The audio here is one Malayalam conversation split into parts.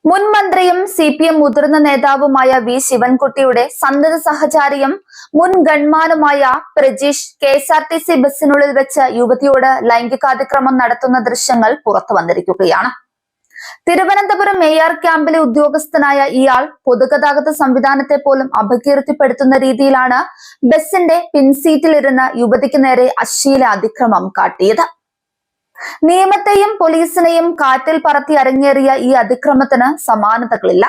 മുൻ മന്ത്രിയും CPM മുതിർന്ന നേതാവുമായ വി ശിവൻകുട്ടിയുടെ സന്തത സഹചാരിയും മുൻ ഗൺമാനുമായ പ്രജീഷ് KSRTC ബസ്സിനുള്ളിൽ വെച്ച് യുവതിയോട് ലൈംഗികാതിക്രമം നടത്തുന്ന ദൃശ്യങ്ങൾ പുറത്തു വന്നിരിക്കുകയാണ്. തിരുവനന്തപുരം AR ക്യാമ്പിലെ ഉദ്യോഗസ്ഥനായ ഇയാൾ പൊതുഗതാഗത സംവിധാനത്തെ പോലും അപകീർത്തിപ്പെടുത്തുന്ന രീതിയിലാണ് ബസിന്റെ പിൻസീറ്റിലിരുന്ന യുവതിക്ക് നേരെ അശ്ലീല അതിക്രമം കാട്ടിയത്. നിയമത്തെയും പോലീസിനെയും കാറ്റിൽ പറത്തി അരങ്ങേറിയ ഈ അതിക്രമത്തിന് സമാനതകളില്ല.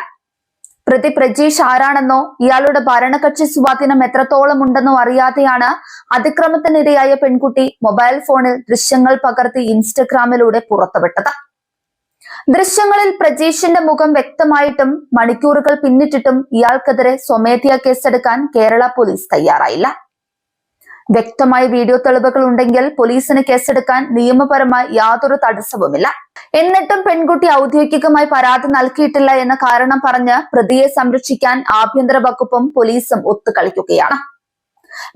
പ്രതി പ്രജീഷ് ആരാണെന്നോ ഇയാളുടെ ഭരണകക്ഷി സ്വാധീനം എത്രത്തോളം ഉണ്ടെന്നോ അറിയാതെയാണ് അതിക്രമത്തിനിരയായ പെൺകുട്ടി മൊബൈൽ ഫോണിൽ ദൃശ്യങ്ങൾ പകർത്തി ഇൻസ്റ്റഗ്രാമിലൂടെ പുറത്തുവിട്ടത്. ദൃശ്യങ്ങളിൽ പ്രജീഷിന്റെ മുഖം വ്യക്തമായിട്ടും മണിക്കൂറുകൾ പിന്നിട്ടിട്ടും ഇയാൾക്കെതിരെ സ്വമേധയാ കേസെടുക്കാൻ കേരള പോലീസ് തയ്യാറായില്ല. വ്യക്തമായ വീഡിയോ തെളിവുകൾ ഉണ്ടെങ്കിൽ പോലീസിന് കേസെടുക്കാൻ നിയമപരമായി യാതൊരു തടസ്സവുമില്ല. എന്നിട്ടും പെൺകുട്ടി ഔദ്യോഗികമായി പരാതി നൽകിയിട്ടില്ല എന്ന കാരണം പറഞ്ഞ് പ്രതിയെ സംരക്ഷിക്കാൻ ആഭ്യന്തര വകുപ്പും പോലീസും ഒത്തുകളിക്കുകയാണ്.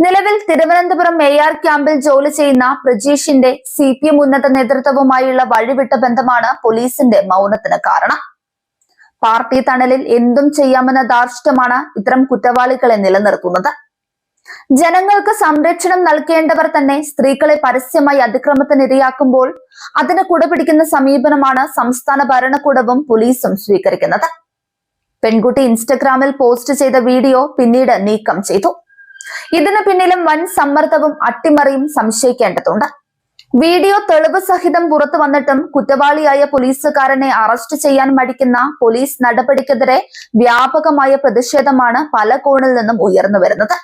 നിലവിൽ തിരുവനന്തപുരം AR ക്യാമ്പിൽ ജോലി ചെയ്യുന്ന പ്രജീഷിന്റെ CPM ഉന്നത നേതൃത്വവുമായുള്ള വഴിവിട്ട ബന്ധമാണ് പോലീസിന്റെ മൗനത്തിന് കാരണം. പാർട്ടി തണലിൽ എന്തും ചെയ്യാമെന്ന ധാർഷ്ട്യമാണ് ഇത്തരം കുറ്റവാളികളെ നിലനിർത്തുന്നത്. ജനങ്ങൾക്ക് സംരക്ഷണം നൽകേണ്ടവർ തന്നെ സ്ത്രീകളെ പരസ്യമായി അതിക്രമത്തിനിരയാക്കുമ്പോൾ അതിന് കുടപിടിക്കുന്ന സമീപനമാണ് സംസ്ഥാന ഭരണകൂടവും പോലീസും സ്വീകരിക്കുന്നത്. പെൺകുട്ടി ഇൻസ്റ്റഗ്രാമിൽ പോസ്റ്റ് ചെയ്ത വീഡിയോ പിന്നീട് നീക്കം ചെയ്തു. ഇതിന് പിന്നിലും വൻ സമ്മർദ്ദവും അട്ടിമറിയും സംശയിക്കേണ്ടതുണ്ട്. വീഡിയോ തെളിവ് സഹിതം പുറത്തു വന്നിട്ടും കുറ്റവാളിയായ പോലീസുകാരനെ അറസ്റ്റ് ചെയ്യാൻ മടിക്കുന്ന പോലീസ് നടപടിക്കെതിരെ വ്യാപകമായ പ്രതിഷേധമാണ് പല കോണിൽ നിന്നും ഉയർന്നു വരുന്നത്.